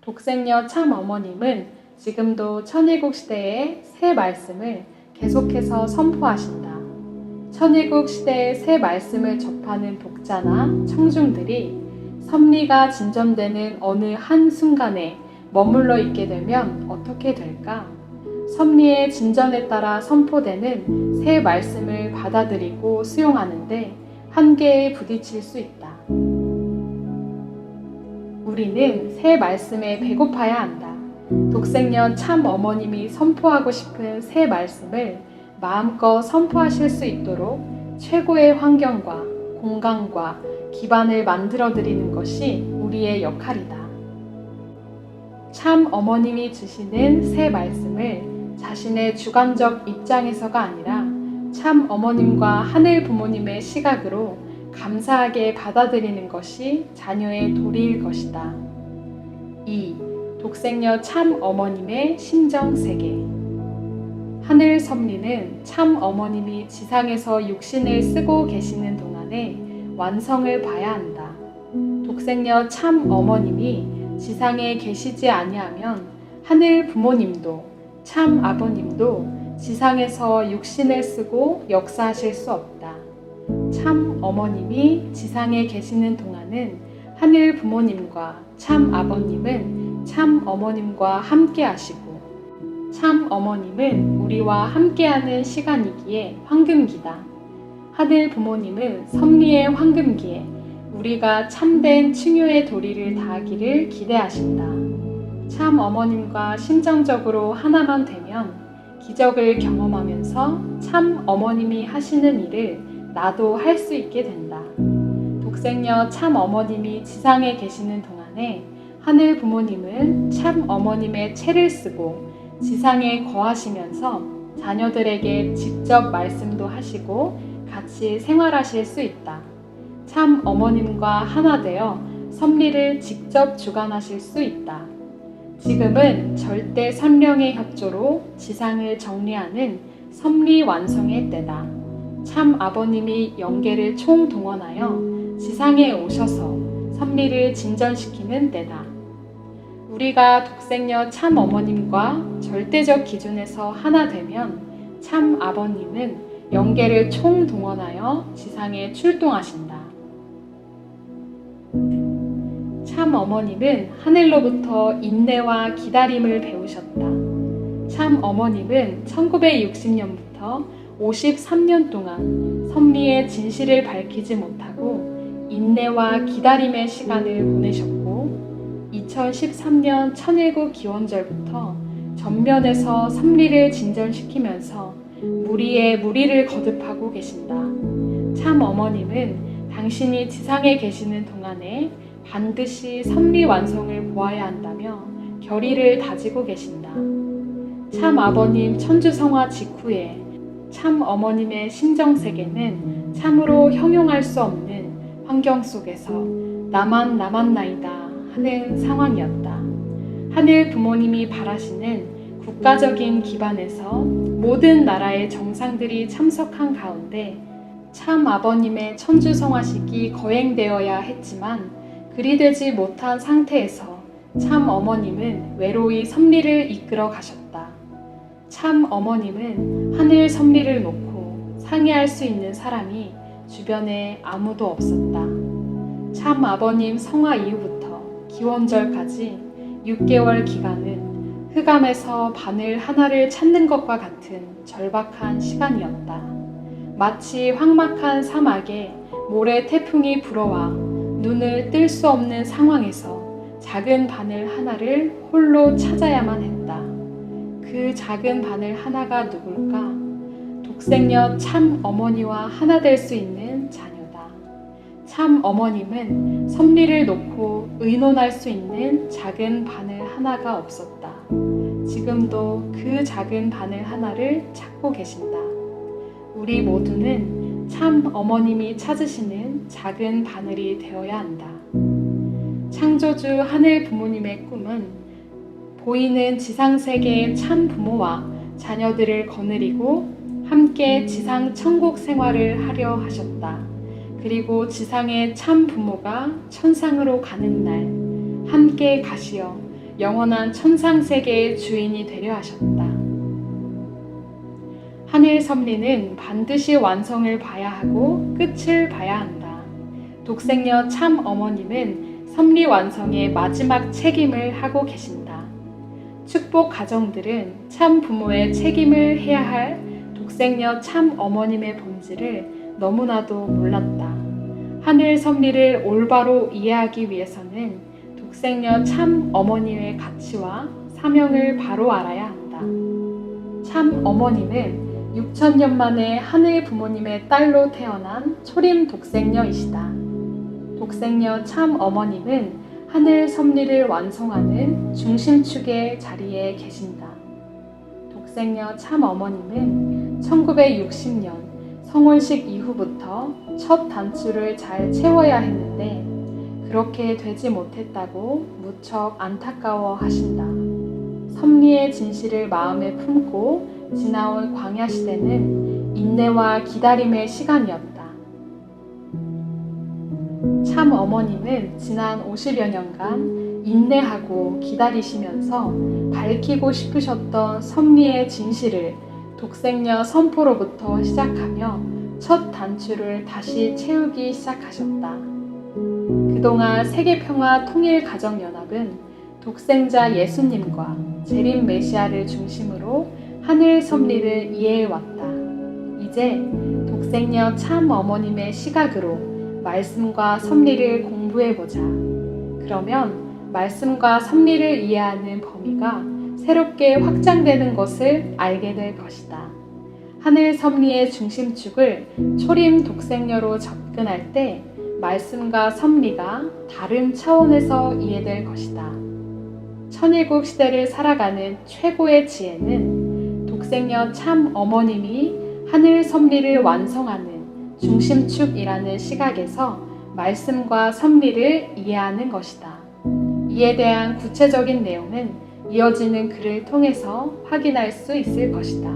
독생녀 참 어머님은 지금도 천일국 시대의 새 말씀을 계속해서 선포하신다. 천일국 시대의 새 말씀을 접하는 독자나 청중들이 섭리가 진전되는 어느 한 순간에 머물러 있게 되면 어떻게 될까? 섭리의 진전에 따라 선포되는 새 말씀을 받아들이고 수용하는데 한계에 부딪힐 수 있다. 우리는 새 말씀에 배고파야 한다. 독생녀 참 어머님이 선포하고 싶은 새 말씀을 마음껏 선포하실 수 있도록 최고의 환경과 공간과 기반을 만들어 드리는 것이 우리의 역할이다. 참 어머님이 주시는 새 말씀을 자신의 주관적 입장에서가 아니라 참 어머님과 하늘 부모님의 시각으로 감사하게 받아들이는 것이 자녀의 도리일 것이다. 2. 독생녀 참 어머님의 심정세계. 하늘 섭리는 참 어머님이 지상에서 육신을 쓰고 계시는 동안에 완성을 봐야 한다. 독생녀 참 어머님이 지상에 계시지 아니하면 하늘 부모님도 참 아버님도 지상에서 육신을 쓰고 역사하실 수 없다. 참 어머님이 지상에 계시는 동안은 하늘 부모님과 참 아버님은 참 어머님과 함께 하시고 참 어머님은 우리와 함께하는 시간이기에 황금기다. 하늘 부모님은 섭리의 황금기에 우리가 참된 칭유의 도리를 다하기를 기대하신다. 참 어머님과 심정적으로 하나만 되면 기적을 경험하면서 참 어머님이 하시는 일을 나도 할 수 있게 된다. 독생녀 참 어머님이 지상에 계시는 동안에 하늘 부모님은 참 어머님의 채를 쓰고 지상에 거하시면서 자녀들에게 직접 말씀도 하시고 같이 생활하실 수 있다. 참 어머님과 하나 되어 섭리를 직접 주관하실 수 있다. 지금은 절대 선령의 협조로 지상을 정리하는 섭리 완성의 때다. 참 아버님이 영계를 총동원하여 지상에 오셔서 섭리를 진전시키는 때다. 우리가 독생녀 참 어머님과 절대적 기준에서 하나 되면 참 아버님은 영계를 총동원하여 지상에 출동하신다. 참 어머님은 하늘로부터 인내와 기다림을 배우셨다. 참 어머님은 1960년부터 53년 동안 섭리의 진실을 밝히지 못하고 인내와 기다림의 시간을 보내셨고 2013년 천일국 기원절부터 전면에서 섭리를 진전시키면서 무리에 무리를 거듭하고 계신다. 참 어머님은 당신이 지상에 계시는 동안에 반드시 섭리 완성을 보아야 한다며 결의를 다지고 계신다. 참 아버님 천주성화 직후에 참 어머님의 심정세계는 참으로 형용할 수 없는 환경 속에서 나만 남았나이다 하는 상황이었다. 하늘 부모님이 바라시는 국가적인 기반에서 모든 나라의 정상들이 참석한 가운데 참 아버님의 천주성화식이 거행되어야 했지만 그리 되지 못한 상태에서 참 어머님은 외로이 섭리를 이끌어 가셨다. 참 어머님은 하늘 섭리를 놓고 상의할 수 있는 사람이 주변에 아무도 없었다. 참 아버님 성화 이후부터 기원절까지 6개월 기간은 흑암에서 바늘 하나를 찾는 것과 같은 절박한 시간이었다. 마치 황막한 사막에 모래 태풍이 불어와 눈을 뜰 수 없는 상황에서 작은 바늘 하나를 홀로 찾아야만 했다. 그 작은 바늘 하나가 누굴까? 독생녀 참 어머니와 하나 될 수 있는 자녀다. 참 어머님은 섭리를 놓고 의논할 수 있는 작은 바늘 하나가 없었다. 지금도 그 작은 바늘 하나를 찾고 계신다. 우리 모두는 참 어머님이 찾으시는 작은 바늘이 되어야 한다. 창조주 하늘 부모님의 꿈은 보이는 지상세계의 참 부모와 자녀들을 거느리고 함께 지상 천국 생활을 하려 하셨다. 그리고 지상의 참 부모가 천상으로 가는 날 함께 가시어 영원한 천상세계의 주인이 되려 하셨다. 하늘 섭리는 반드시 완성을 봐야 하고 끝을 봐야 한다. 독생녀 참 어머님은 섭리 완성의 마지막 책임을 하고 계신다. 축복 가정들은 참 부모의 책임을 해야 할 독생녀 참 어머님의 본질을 너무나도 몰랐다. 하늘 섭리를 올바로 이해하기 위해서는 독생녀 참 어머님의 가치와 사명을 바로 알아야 한다. 참 어머님은 6,000년 만에 하늘 부모님의 딸로 태어난 초림 독생녀이시다. 독생녀 참 어머님은 하늘 섭리를 완성하는 중심축의 자리에 계신다. 독생녀 참 어머님은 1960년 성혼식 이후부터 첫 단추를 잘 채워야 했는데 그렇게 되지 못했다고 무척 안타까워 하신다. 섭리의 진실을 마음에 품고 지나온 광야 시대는 인내와 기다림의 시간이었다. 참 어머님은 지난 50여 년간 인내하고 기다리시면서 밝히고 싶으셨던 섭리의 진실을 독생녀 선포로부터 시작하며 첫 단추를 다시 채우기 시작하셨다. 그동안 세계평화통일가정연합은 독생자 예수님과 재림 메시아를 중심으로 하늘 섭리를 이해해왔다. 이제 독생녀 참 어머님의 시각으로 말씀과 섭리를 공부해보자. 그러면 말씀과 섭리를 이해하는 범위가 새롭게 확장되는 것을 알게 될 것이다. 하늘 섭리의 중심축을 초림 독생녀로 접근할 때 말씀과 섭리가 다른 차원에서 이해될 것이다. 천일국 시대를 살아가는 최고의 지혜는 독생녀 참 어머님이 하늘 섭리를 완성하는 중심축이라는 시각에서 말씀과 섭리를 이해하는 것이다. 이에 대한 구체적인 내용은 이어지는 글을 통해서 확인할 수 있을 것이다.